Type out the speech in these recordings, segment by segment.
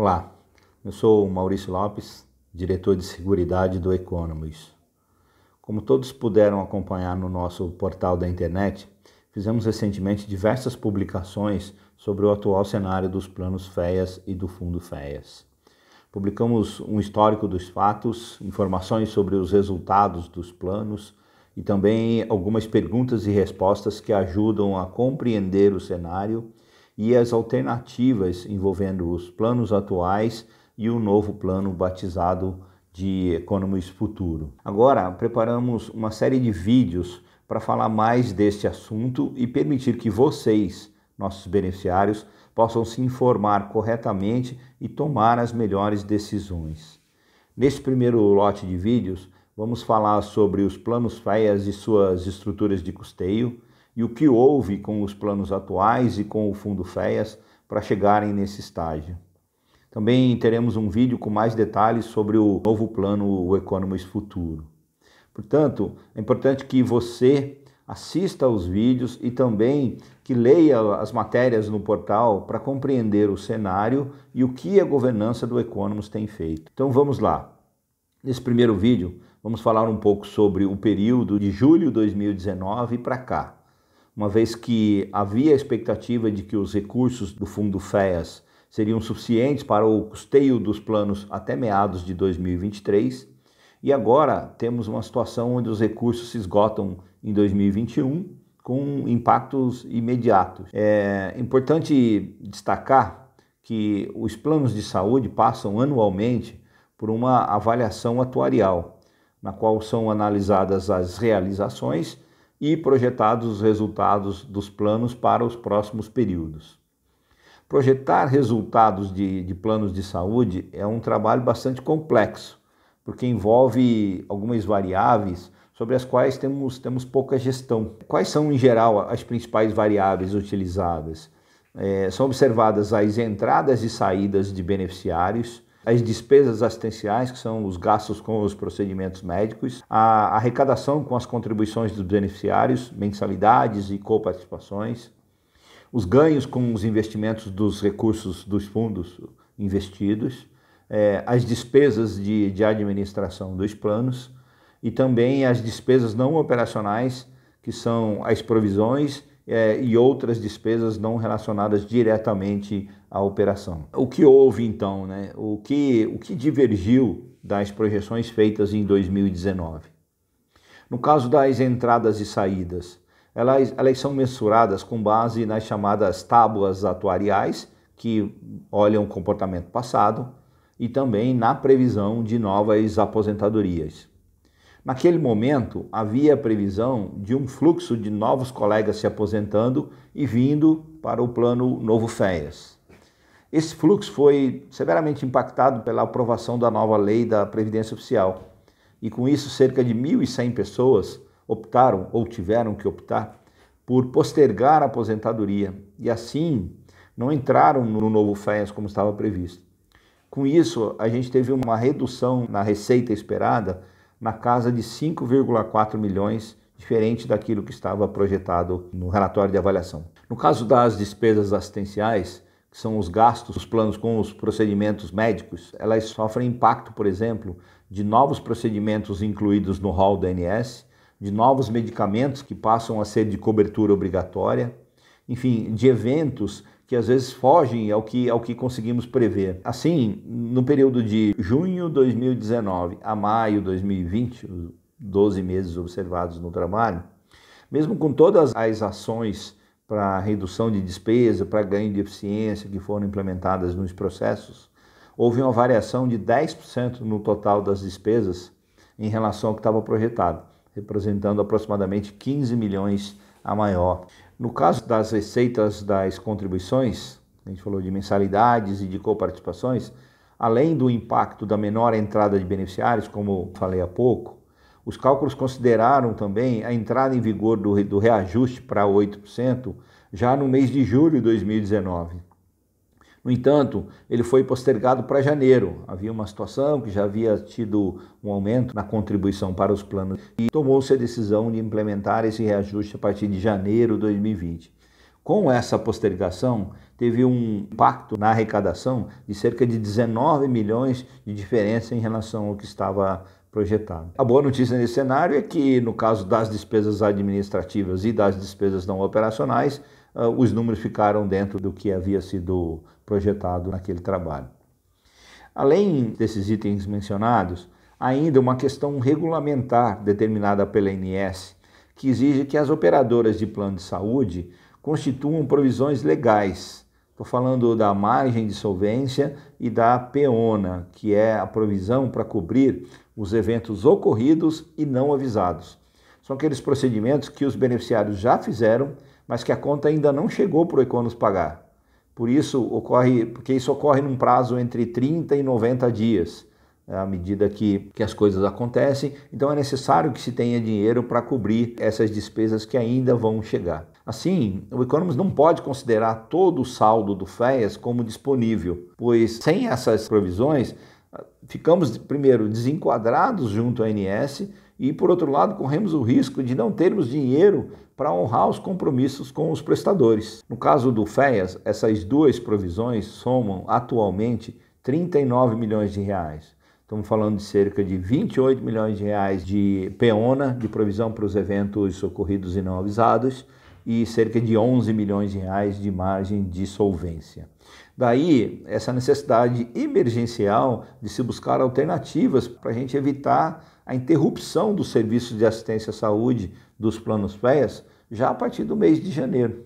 Olá, eu sou o Maurício Lopes, diretor de Seguridade do Economist. Como todos puderam acompanhar no nosso portal da internet, fizemos recentemente diversas publicações sobre o atual cenário dos planos FEAS e do Fundo FEAS. Publicamos um histórico dos fatos, informações sobre os resultados dos planos e também algumas perguntas e respostas que ajudam a compreender o cenário e as alternativas envolvendo os planos atuais e o novo plano batizado de Economist Futuro. Agora, preparamos uma série de vídeos para falar mais deste assunto e permitir que vocês, nossos beneficiários, possam se informar corretamente e tomar as melhores decisões. Neste primeiro lote de vídeos, vamos falar sobre os planos FEAS e suas estruturas de custeio, e o que houve com os planos atuais e com o Fundo FEAS para chegarem nesse estágio. Também teremos um vídeo com mais detalhes sobre o novo plano, o Economist Futuro. Portanto, é importante que você assista aos vídeos e também que leia as matérias no portal para compreender o cenário e o que a governança do Economist tem feito. Então vamos lá. Nesse primeiro vídeo, vamos falar um pouco sobre o período de julho de 2019 para cá. Uma vez que havia a expectativa de que os recursos do Fundo FEAS seriam suficientes para o custeio dos planos até meados de 2023, e agora temos uma situação onde os recursos se esgotam em 2021 com impactos imediatos. É importante destacar que os planos de saúde passam anualmente por uma avaliação atuarial, na qual são analisadas as realizações e projetados os resultados dos planos para os próximos períodos. Projetar resultados de planos de saúde é um trabalho bastante complexo, porque envolve algumas variáveis sobre as quais temos pouca gestão. Quais são, em geral, as principais variáveis utilizadas? São observadas as entradas e saídas de beneficiários, as despesas assistenciais, que são os gastos com os procedimentos médicos, a arrecadação com as contribuições dos beneficiários, mensalidades e coparticipações, os ganhos com os investimentos dos recursos dos fundos investidos, as despesas de administração dos planos e também as despesas não operacionais, que são as provisões e outras despesas não relacionadas diretamente à operação. O que houve então, né? O que divergiu das projeções feitas em 2019? No caso das entradas e saídas, elas são mensuradas com base nas chamadas tábuas atuariais, que olham o comportamento passado, e também na previsão de novas aposentadorias. Naquele momento, havia a previsão de um fluxo de novos colegas se aposentando e vindo para o plano novo FEAS. Esse fluxo foi severamente impactado pela aprovação da nova lei da Previdência Oficial. E com isso, cerca de 1.100 pessoas optaram ou tiveram que optar por postergar a aposentadoria e assim não entraram no novo FEAS como estava previsto. Com isso, a gente teve uma redução na receita esperada na casa de 5,4 milhões, diferente daquilo que estava projetado no relatório de avaliação. No caso das despesas assistenciais, que são os gastos dos planos com os procedimentos médicos, elas sofrem impacto, por exemplo, de novos procedimentos incluídos no rol do INSS, de novos medicamentos que passam a ser de cobertura obrigatória, enfim, de eventos que às vezes fogem ao que conseguimos prever. Assim, no período de junho de 2019 a maio de 2020, os 12 meses observados no trabalho, mesmo com todas as ações para redução de despesa, para ganho de eficiência que foram implementadas nos processos, houve uma variação de 10% no total das despesas em relação ao que estava projetado, representando aproximadamente 15 milhões a maior. No caso das receitas das contribuições, a gente falou de mensalidades e de coparticipações, além do impacto da menor entrada de beneficiários, como falei há pouco, os cálculos consideraram também a entrada em vigor do reajuste para 8% já no mês de julho de 2019. No entanto, ele foi postergado para janeiro. Havia uma situação que já havia tido um aumento na contribuição para os planos e tomou-se a decisão de implementar esse reajuste a partir de janeiro de 2020. Com essa postergação, teve um impacto na arrecadação de cerca de 19 milhões de diferença em relação ao que estava projetado. A boa notícia nesse cenário é que, no caso das despesas administrativas e das despesas não operacionais, os números ficaram dentro do que havia sido projetado naquele trabalho. Além desses itens mencionados, há ainda uma questão regulamentar determinada pela ANS, que exige que as operadoras de plano de saúde constituam provisões legais. Estou falando da margem de solvência e da PEONA, que é a provisão para cobrir os eventos ocorridos e não avisados. São aqueles procedimentos que os beneficiários já fizeram, mas que a conta ainda não chegou para o Econos pagar. Porque isso ocorre num prazo entre 30 e 90 dias, à medida que as coisas acontecem. Então é necessário que se tenha dinheiro para cobrir essas despesas que ainda vão chegar. Assim, o Economist não pode considerar todo o saldo do FEAS como disponível, pois sem essas provisões, ficamos, primeiro, desenquadrados junto à ANS e, por outro lado, corremos o risco de não termos dinheiro para honrar os compromissos com os prestadores. No caso do FEAS, essas duas provisões somam atualmente 39 milhões de reais. Estamos falando de cerca de 28 milhões de reais de PEONA, de provisão para os eventos ocorridos e não avisados, e cerca de 11 milhões de reais de margem de solvência. Daí, essa necessidade emergencial de se buscar alternativas para a gente evitar a interrupção dos serviços de assistência à saúde dos planos FEAS já a partir do mês de janeiro.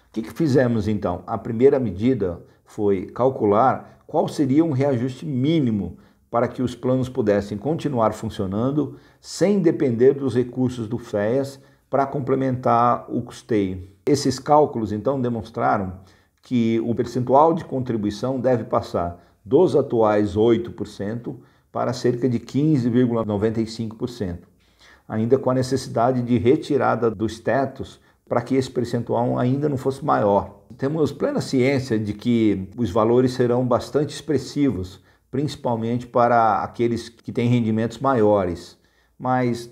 O que fizemos então? A primeira medida foi calcular qual seria um reajuste mínimo para que os planos pudessem continuar funcionando sem depender dos recursos do FEAS para complementar o custeio. Esses cálculos, então, demonstraram que o percentual de contribuição deve passar dos atuais 8% para cerca de 15,95%, ainda com a necessidade de retirada dos tetos para que esse percentual ainda não fosse maior. Temos plena ciência de que os valores serão bastante expressivos, principalmente para aqueles que têm rendimentos maiores, mas,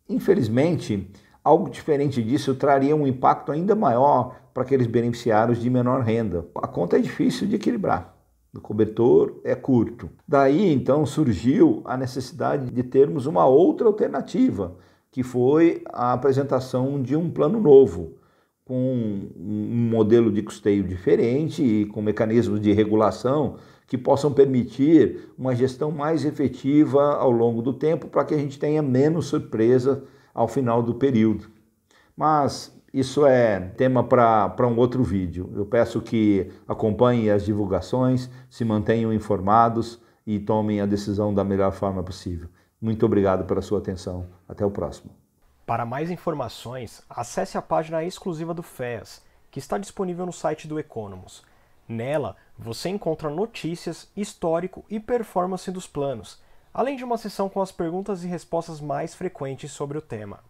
infelizmente, algo diferente disso traria um impacto ainda maior para aqueles beneficiários de menor renda. A conta é difícil de equilibrar, o cobertor é curto. Daí, então, surgiu a necessidade de termos uma outra alternativa, que foi a apresentação de um plano novo, com um modelo de custeio diferente e com mecanismos de regulação que possam permitir uma gestão mais efetiva ao longo do tempo para que a gente tenha menos surpresa ao final do período. Mas isso é tema para um outro vídeo. Eu peço que acompanhem as divulgações, se mantenham informados e tomem a decisão da melhor forma possível. Muito obrigado pela sua atenção. Até o próximo. Para mais informações, acesse a página exclusiva do FEAS, que está disponível no site do Economist. Nela, você encontra notícias, histórico e performance dos planos, além de uma seção com as perguntas e respostas mais frequentes sobre o tema.